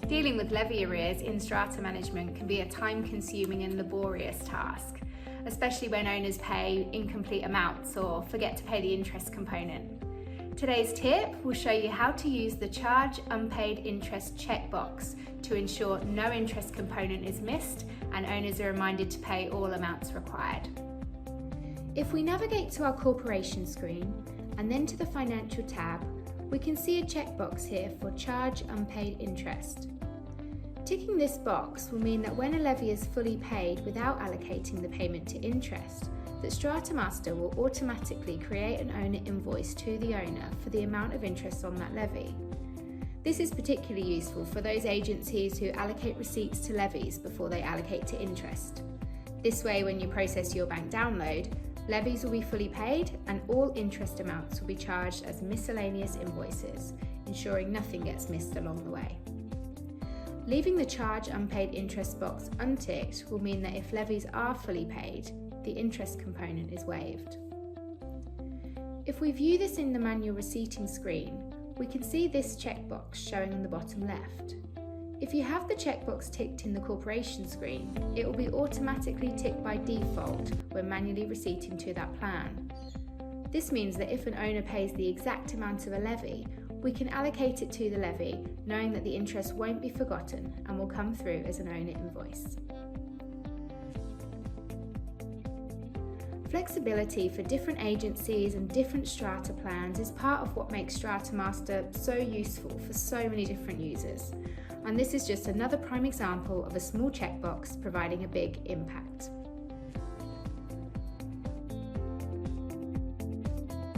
Dealing with levy arrears in strata management can be a time-consuming and laborious task, especially when owners pay incomplete amounts or forget to pay the interest component. Today's tip will show you how to use the Charge Unpaid Interest checkbox to ensure no interest component is missed and owners are reminded to pay all amounts required. If we navigate to our corporation screen and then to the Financial tab, we can see a checkbox here for Charge Unpaid Interest. Ticking this box will mean that when a levy is fully paid without allocating the payment to interest, that Strata Master will automatically create an owner invoice to the owner for the amount of interest on that levy. This is particularly useful for those agencies who allocate receipts to levies before they allocate to interest. This way, when you process your bank download, levies will be fully paid and all interest amounts will be charged as miscellaneous invoices, ensuring nothing gets missed along the way. Leaving the Charge Unpaid Interest box unticked will mean that if levies are fully paid, the interest component is waived. If we view this in the manual receipting screen, we can see this checkbox showing on the bottom left. If you have the checkbox ticked in the corporation screen, it will be automatically ticked by default when manually receipting to that plan. This means that if an owner pays the exact amount of a levy, we can allocate it to the levy, knowing that the interest won't be forgotten and will come through as an owner invoice. Flexibility for different agencies and different strata plans is part of what makes Strata Master so useful for so many different users. And this is just another prime example of a small checkbox providing a big impact.